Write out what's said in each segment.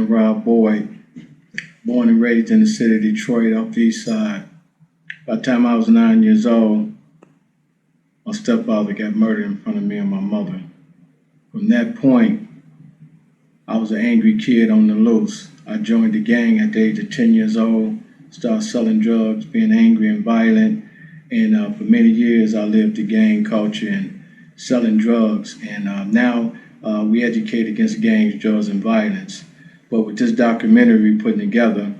Rob Boyd, born and raised in the city of Detroit off the Eastside. By the time I was 9 years old, my stepfather got murdered in front of me and my mother. From that point, I was an angry kid on the loose. I joined the gang at the age of 10 years old, started selling drugs, being angry and violent, and for many years I lived the gang culture and selling drugs. And now we educate against gangs, drugs, and violence. But with this documentary we're putting together,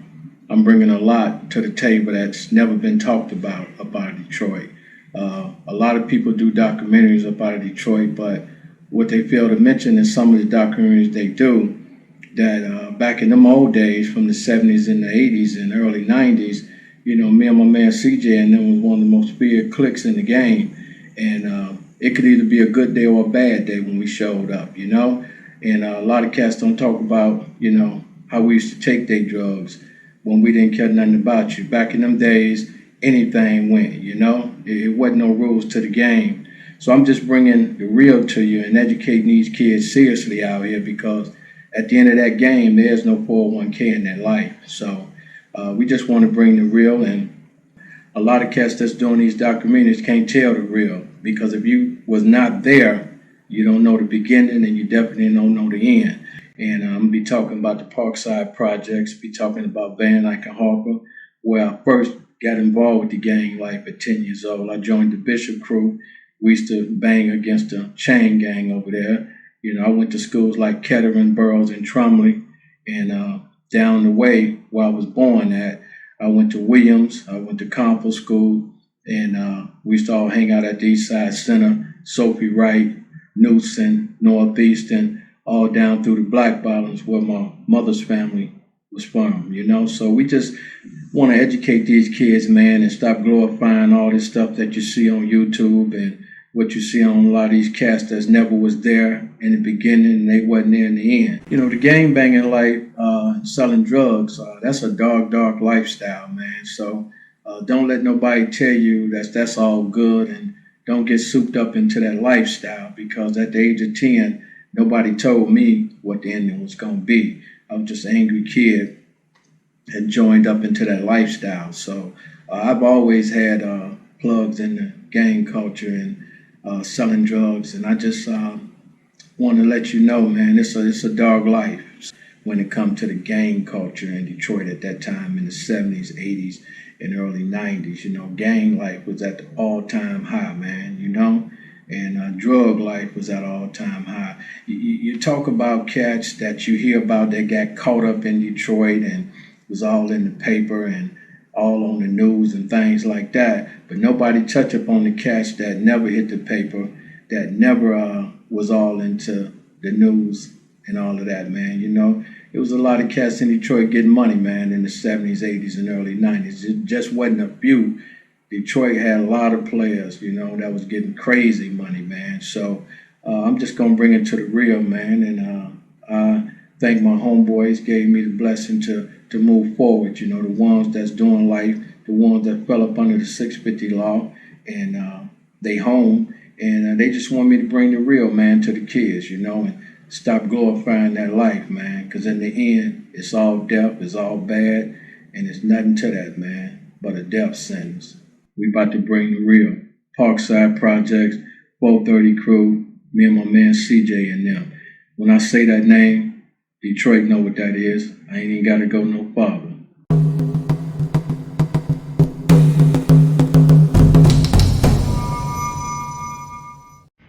I'm bringing a lot to the table that's never been talked about Detroit. A lot of people do documentaries about Detroit, but what they fail to mention in some of the documentaries they do, that back in them old days, from the 70s and the 80s and early 90s, you know, me and my man CJ and them was one of the most feared cliques in the game. And it could either be a good day or a bad day when we showed up, you know? And a lot of cats don't talk about, you know, how we used to take their drugs when we didn't care nothing about you. Back in them days, anything went, you know? It wasn't no rules to the game. So I'm just bringing the real to you and educating these kids seriously out here, because at the end of that game, there's no 401k in their life. So we just want to bring the real, and a lot of cats that's doing these documentaries can't tell the real, because if you was not there, you don't know the beginning and you definitely don't know the end. And I'm going to be talking about the Parkside projects, be talking about Van Dyke and Harper, where I first got involved with the gang life at 10 years old. I joined the Bishop crew. We used to bang against the chain gang over there. You know, I went to schools like Kettering, Burroughs, and Trumley. And down the way where I was born at, I went to Williams, I went to Compton School, and we used to all hang out at the Eastside Center, Sophie Wright, Newson, Northeastern, all down through the Black Bottoms where my mother's family was from, you know? So we just want to educate these kids, man, and stop glorifying all this stuff that you see on YouTube and what you see on a lot of these cats that never was there in the beginning and they wasn't there in the end. You know, the gang banging life, selling drugs, that's a dark, dark lifestyle, man. So don't let nobody tell you that's all good, and don't get souped up into that lifestyle, because at the age of 10, nobody told me what the ending was going to be. I was just an angry kid and joined up into that lifestyle. So I've always had plugs in the gang culture and selling drugs, and I just want to let you know, man, it's a dark life when it comes to the gang culture in Detroit at that time in the 70s, 80s, and early 90s. You know, gang life was at the all-time high, man, you know, and drug life was at all-time high. You talk about cats that you hear about that got caught up in Detroit and was all in the paper and all on the news and things like that, but nobody touch up on the cats that never hit the paper, that never was all into the news and all of that, man. You know, it was a lot of cats in Detroit getting money, man, in the 70s, 80s, and early 90s. It just wasn't a few. Detroit had a lot of players, you know, that was getting crazy money, man. So I'm just going to bring it to the real, man, and I thank my homeboys gave me the blessing to move forward, you know, the ones that's doing life, the ones that fell up under the 650 law, and they home, and they just want me to bring the real, man, to the kids, you know, and stop glorifying that life, man, because in the end, it's all death, it's all bad, and it's nothing to that, man, but a death sentence. We about to bring the real. Parkside Projects, 430 crew, me and my man CJ and them. When I say that name, Detroit know what that is. I ain't even got to go no farther.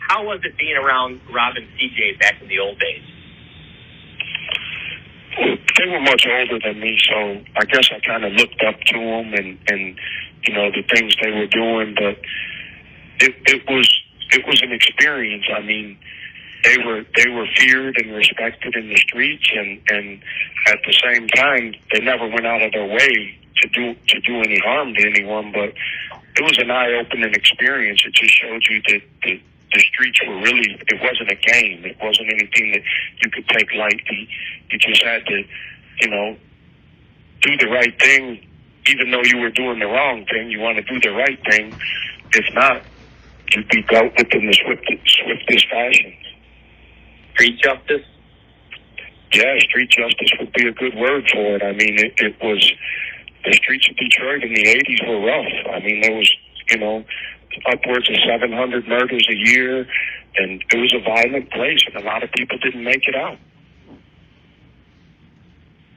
How was it being around Rob and CJ back in the old days? They were much older than me, so I guess I kind of looked up to them and you know, the things they were doing, but it was an experience. I mean, they were feared and respected in the streets, and at the same time, they never went out of their way to do any harm to anyone. But it was an eye-opening experience. It just showed you that the streets were really, it wasn't a game. It wasn't anything that you could take lightly. You just had to, you know, do the right thing. Even though you were doing the wrong thing, you want to do the right thing. If not, you'd be dealt with in the swiftest fashion. Street justice? Yeah, street justice would be a good word for it. I mean, it was, the streets of Detroit in the 80s were rough. I mean, there was, upwards of 700 murders a year, and it was a violent place, and a lot of people didn't make it out.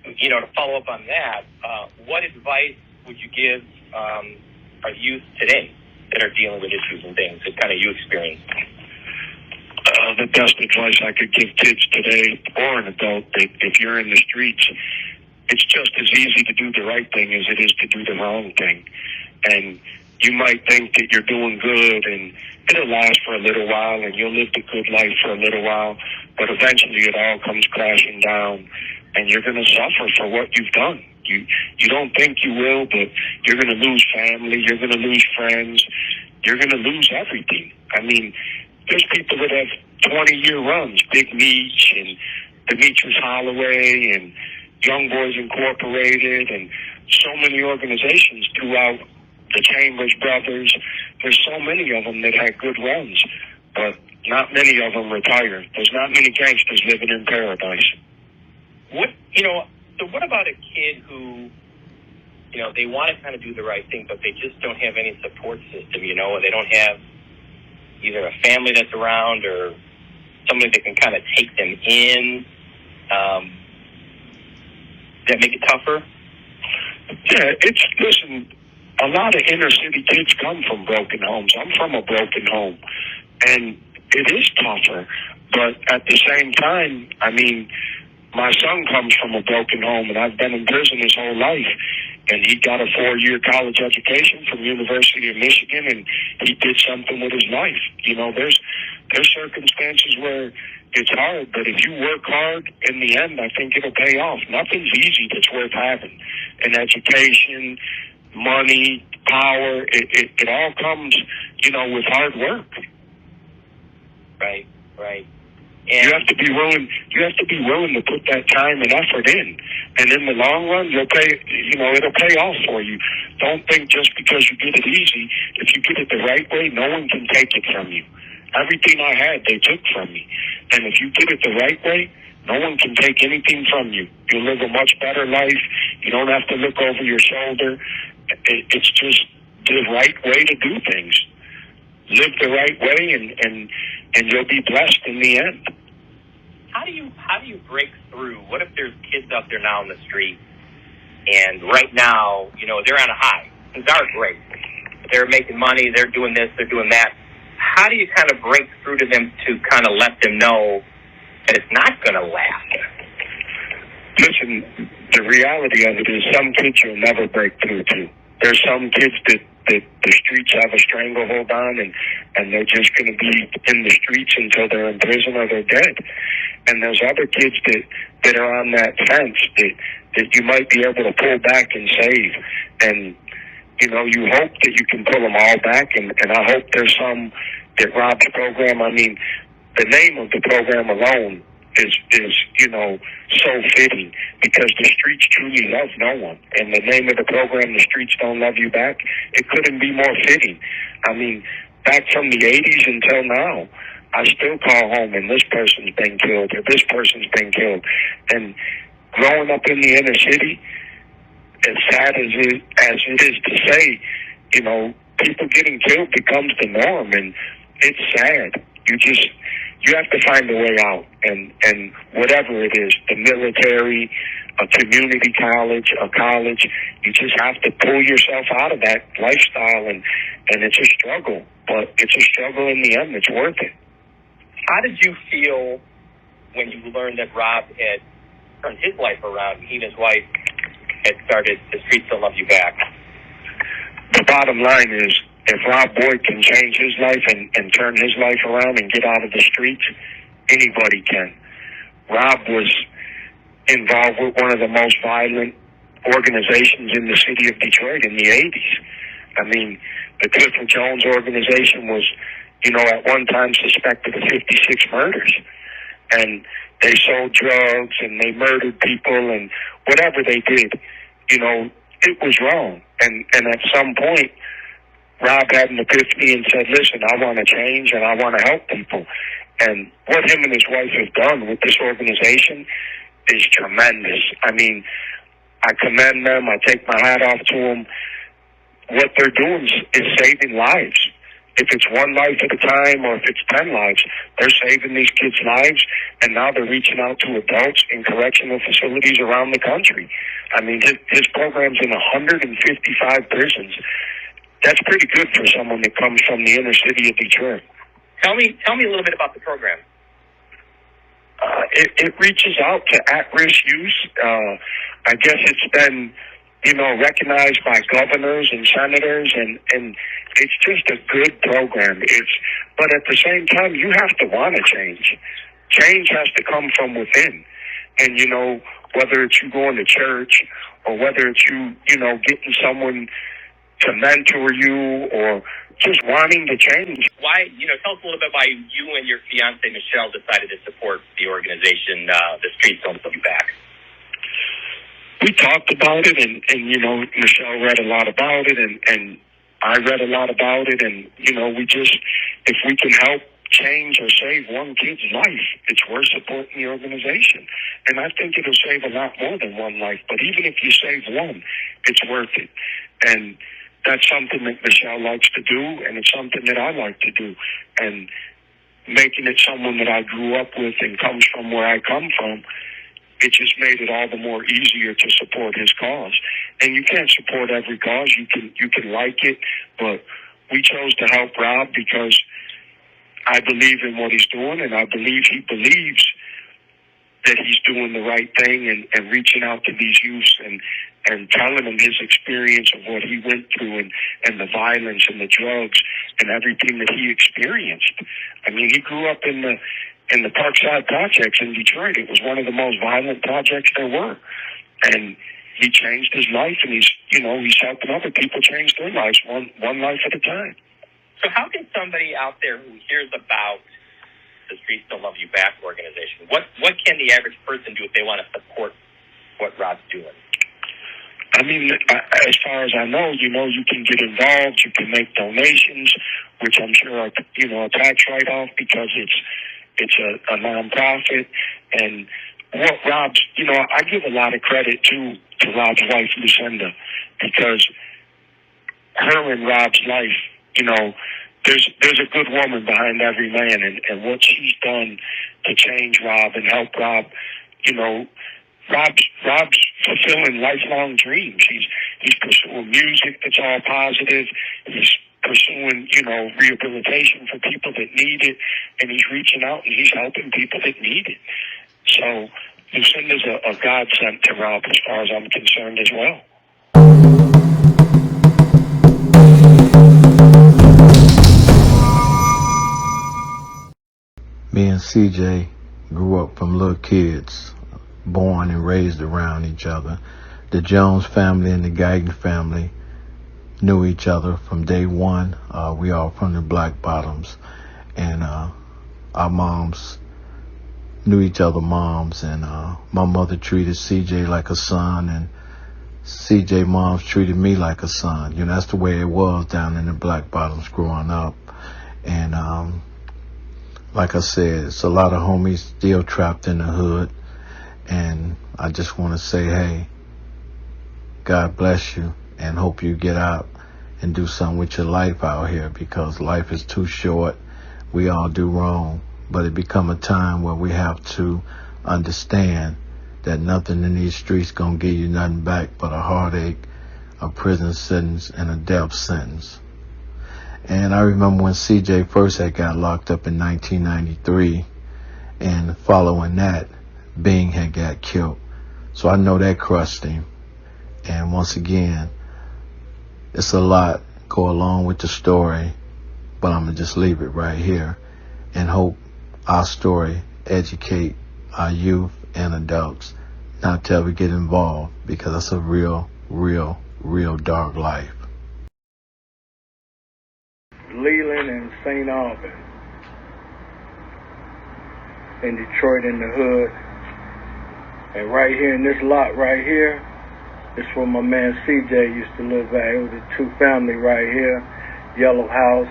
To follow up on that, what advice would you give our youth today that are dealing with issues and things that kind of you experienced? The best advice I could give kids today, or an adult, that if you're in the streets, it's just as easy to do the right thing as it is to do the wrong thing. And you might think that you're doing good and it'll last for a little while and you'll live the good life for a little while, but eventually it all comes crashing down and you're going to suffer for what you've done. You don't think you will, but you're going to lose family, you're going to lose friends, you're going to lose everything. I mean, there's people that have 20-year runs, Big Meech and Demetrius Holloway and Young Boys Incorporated and so many organizations throughout the Chambers Brothers. There's so many of them that had good runs, but not many of them retired. There's not many gangsters living in paradise. So what about a kid who, they want to kind of do the right thing, but they just don't have any support system, or they don't have either a family that's around or somebody that can kind of take them in? Does that make it tougher? Yeah, listen, a lot of inner city kids come from broken homes. I'm from a broken home, and it is tougher. But at the same time, I mean, my son comes from a broken home, and I've been in prison his whole life. And he got a 4-year college education from University of Michigan, and he did something with his life. There's circumstances where it's hard, but if you work hard, in the end, I think it'll pay off. Nothing's easy that's worth having. An education, money, power, it all comes, with hard work. Right. And you have to be willing to put that time and effort in. And in the long run, it'll pay off for you. Don't think just because you get it easy, if you get it the right way, no one can take it from you. Everything I had, they took from me. And if you get it the right way, no one can take anything from you. You'll live a much better life. You don't have to look over your shoulder. It's just the right way to do things. Live the right way, and you'll be blessed in the end. How do you break through? What if there's kids out there now in the street, and right now, they're on a high. Things are great. They're making money. They're doing this. They're doing that. How do you kind of break through to them to kind of let them know that it's not going to last? Listen, the reality of it is some kids you'll never break through to. There's some kids that the streets have a stranglehold on, and they're just going to be in the streets until they're in prison or they're dead. And there's other kids that are on that fence that you might be able to pull back and save. And, you hope that you can pull them all back, and I hope there's some that Rob's program, I mean, the name of the program alone is so fitting, because the streets truly love no one. And the name of the program, The Streets Don't Love You Back, it couldn't be more fitting. I mean, back from the 80s until now, I still call home and this person's been killed or this person's been killed. And growing up in the inner city, as sad as it is to say, people getting killed becomes the norm, and it's sad. You have to find a way out, and whatever it is, the military, a community college, a college, you just have to pull yourself out of that lifestyle, and it's a struggle, but it's a struggle in the end. It's worth it. How did you feel when you learned that Rob had turned his life around? He and his wife had started The Streets Don't Love You Back. The bottom line is, if Rob Boyd can change his life and turn his life around and get out of the streets, anybody can. Rob was involved with one of the most violent organizations in the city of Detroit in the 80s. I mean, the Clifford Jones organization was, at one time suspected of 56 murders. And they sold drugs and they murdered people, and whatever they did, it was wrong. And at some point, Rob had an epiphany and said, listen, I want to change and I want to help people. And what him and his wife have done with this organization is tremendous. I mean, I commend them. I take my hat off to them. What they're doing is saving lives. If it's one life at a time or if it's 10 lives, they're saving these kids' lives, and now they're reaching out to adults in correctional facilities around the country. I mean, his program's in 155 prisons. That's pretty good for someone that comes from the inner city of Detroit. Tell me a little bit about the program. It reaches out to at-risk youth. I guess it's been, recognized by governors and senators, and it's just a good program. But at the same time, you have to want to change. Change has to come from within. And, whether it's you going to church or whether it's you, getting someone to mentor you or just wanting to change. Why, tell us a little bit why you and your fiance, Michelle, decided to support the organization, The Streets Don't Love You Back. We talked about it, and Michelle read a lot about it, and I read a lot about it, and, we just, if we can help change or save one kid's life, it's worth supporting the organization. And I think it'll save a lot more than one life, but even if you save one, it's worth it. And that's something that Michelle likes to do, and it's something that I like to do. And making it someone that I grew up with and comes from where I come from, it just made it all the more easier to support his cause. And you can't support every cause. You can like it, but we chose to help Rob because I believe in what he's doing, and I believe he believes that he's doing the right thing and reaching out to these youths and telling them his experience of what he went through and the violence and the drugs and everything that he experienced. I mean, he grew up in the Parkside Projects in Detroit. It was one of the most violent projects there were. And he changed his life, and he's helping other people change their lives one life at a time. So how can somebody out there who hears about the Streets Don't Love You Back organization, what can the average person do if they want to support what Rob's doing? I mean, as far as I know, you can get involved, you can make donations, which I'm sure are, a tax write-off because it's a nonprofit. And what Rob's, I give a lot of credit to Rob's wife, Lucinda, because her and Rob's life, there's a good woman behind every man, and what she's done to change Rob and help Rob, Rob's fulfilling lifelong dreams. He's pursuing music that's all positive. He's pursuing, rehabilitation for people that need it, and he's reaching out and he's helping people that need it. So Lucinda's a godsend to Rob as far as I'm concerned as well. Me and CJ grew up from little kids, born and raised around each other. The Jones family and the Guyton family knew each other from day one. We all from the Black Bottoms, and our moms knew each other moms, and my mother treated CJ like a son, and CJ moms treated me like a son. That's the way it was down in the Black Bottoms growing up. And like I said, it's a lot of homies still trapped in the hood, and I just want to say, hey, God bless you, and hope you get out and do something with your life out here, because life is too short. We all do wrong, but it become a time where we have to understand that nothing in these streets gonna give you nothing back but a heartache, a prison sentence, and a death sentence. And I remember when CJ first had got locked up in 1993, and following that, Bing had got killed. So I know that crushed him. And once again, it's a lot go along with the story, but I'm gonna just leave it right here and hope our story educate our youth and adults not to ever get involved, because it's a real, real, real dark life. Leland and St. Albans in Detroit in the hood. And right here in this lot right here, this is where my man CJ used to live at. It was a two family right here, yellow house.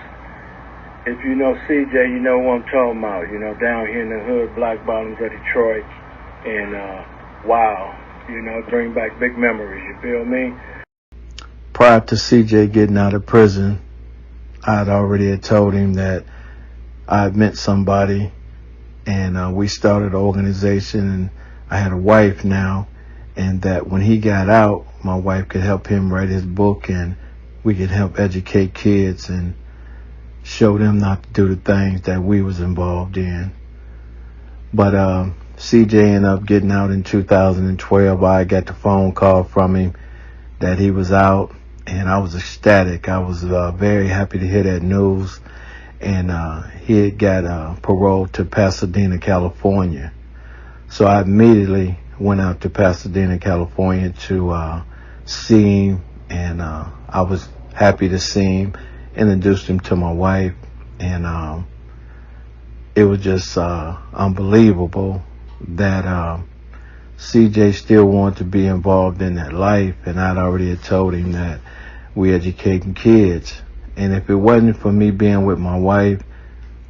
If you know CJ, you know what I'm talking about. Down here in the hood, Black Bottoms of Detroit. And wow, you know, bring back big memories, you feel me? Prior to CJ getting out of prison, I'd already had told him that I had met somebody, and we started an organization, and I had a wife now, and that when he got out, my wife could help him write his book, and we could help educate kids and show them not to do the things that we was involved in. But CJ ended up getting out in 2012. I got the phone call from him that he was out, and I was ecstatic. I was very happy to hear that news. And he had got paroled to Pasadena, California. So I immediately went out to Pasadena, California to see him, and I was happy to see him, introduced him to my wife, and it was just unbelievable that CJ still wanted to be involved in that life, and I'd already had told him that we educating kids. And if it wasn't for me being with my wife,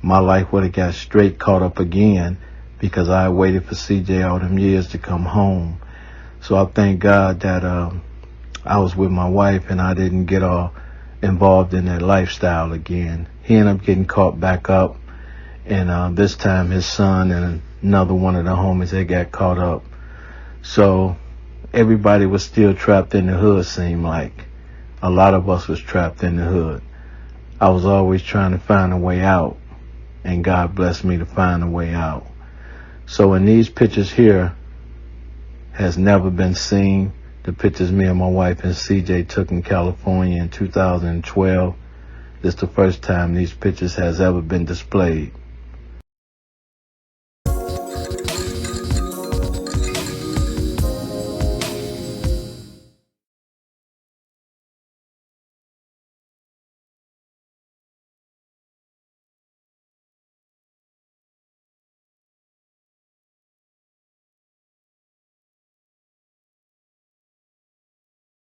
my life would have got straight caught up again, because I waited for CJ all them years to come home. So I thank God that I was with my wife and I didn't get all involved in that lifestyle again. He ended up getting caught back up, and this time his son and another one of the homies, they got caught up. So everybody was still trapped in the hood, seemed like. A lot of us was trapped in the hood. I was always trying to find a way out, and God blessed me to find a way out. So in these pictures here has never been seen. The pictures me and my wife and CJ took in California in 2012. This is the first time these pictures has ever been displayed.